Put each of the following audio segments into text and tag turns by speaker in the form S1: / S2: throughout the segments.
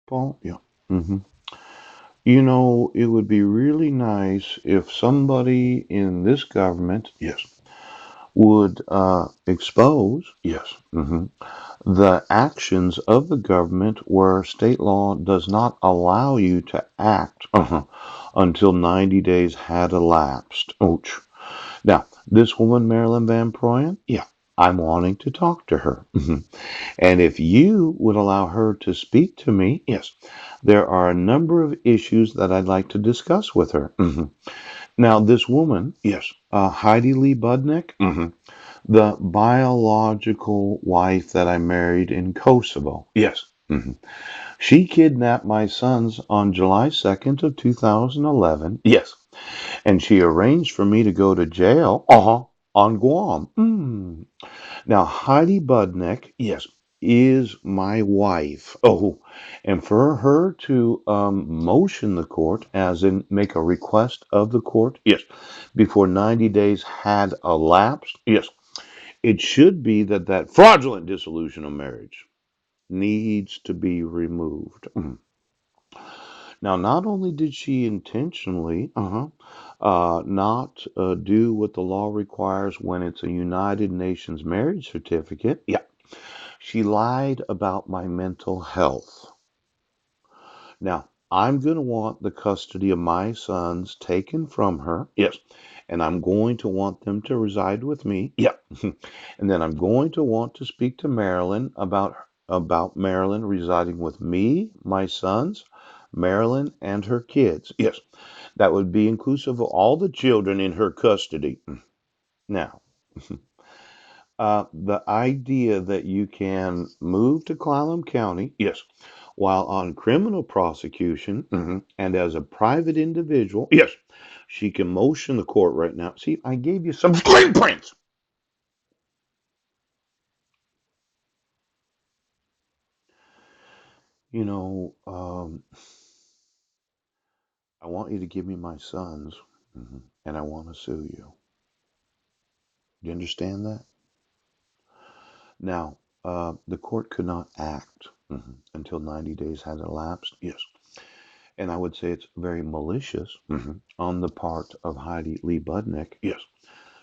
S1: Paul? Yeah. hmm You know, it would be really nice if somebody in this government, yes, would expose, yes, the actions of the government where state law does not allow you to act until 90 days had elapsed. Ouch. Now, this woman, Marilyn Van Proyen, yeah, I'm wanting to talk to her. And if you would allow her to speak to me, yes, there are a number of issues that I'd like to discuss with her. Now, this woman, yes, Heidi Lee Budnick, the biological wife that I married in Kosovo, yes. She kidnapped my sons on July 2nd of 2011. Yes. And she arranged for me to go to jail on Guam. Now, Heidi Budnick, yes, is my wife. Oh, and for her to motion the court, as in make a request of the court, yes, before 90 days had elapsed, yes, it should be that that fraudulent dissolution of marriage needs to be removed. Now, not only did she intentionally not do what the law requires when it's a United Nations marriage certificate, yeah, she lied about my mental health. Now, I'm going to want the custody of my sons taken from her. Yes. And I'm going to want them to reside with me. Yeah. And then I'm going to want to speak to Marilyn about Marilyn residing with me, my sons, Marilyn, and her kids. Yes. That would be inclusive of all the children in her custody. Now, the idea that you can move to Clallam County, yes, while on criminal prosecution and as a private individual, yes, she can motion the court right now. See, I gave you some screen prints. You know, I want you to give me my sons, and I want to sue you. Do you understand that? Now, the court could not act until 90 days had elapsed. Yes. And I would say it's very malicious on the part of Heidi Lee Budnick, yes,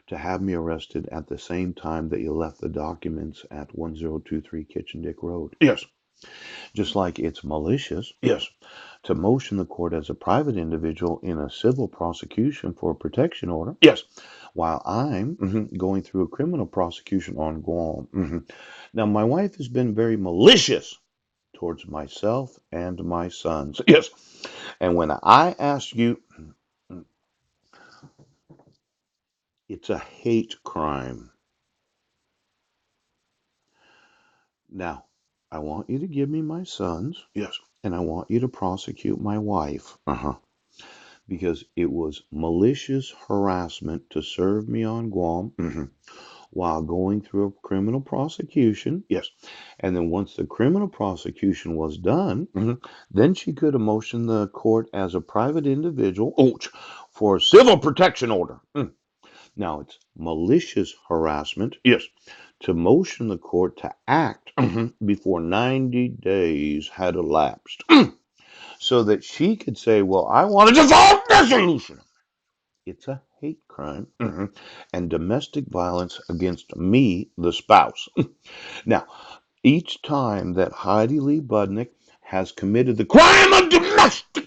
S1: to have me arrested at the same time that you left the documents at 1023 Kitchen Dick Road. Yes. Just like it's malicious, yes, to motion the court as a private individual in a civil prosecution for a protection order. Yes. While I'm going through a criminal prosecution on Guam. Now, my wife has been very malicious towards myself and my sons. Yes. And when I ask you, it's a hate crime. Now, I want you to give me my sons. Yes. And I want you to prosecute my wife. Because it was malicious harassment to serve me on Guam while going through a criminal prosecution. Yes. And then once the criminal prosecution was done, then she could have motioned the court as a private individual for a civil protection order. Now it's malicious harassment. Yes. To motion the court to act before 90 days had elapsed so that she could say, well, I want a default dissolution. It's a hate crime and domestic violence against me, the spouse. Now, each time that Heidi Lee Budnick has committed the crime of domestic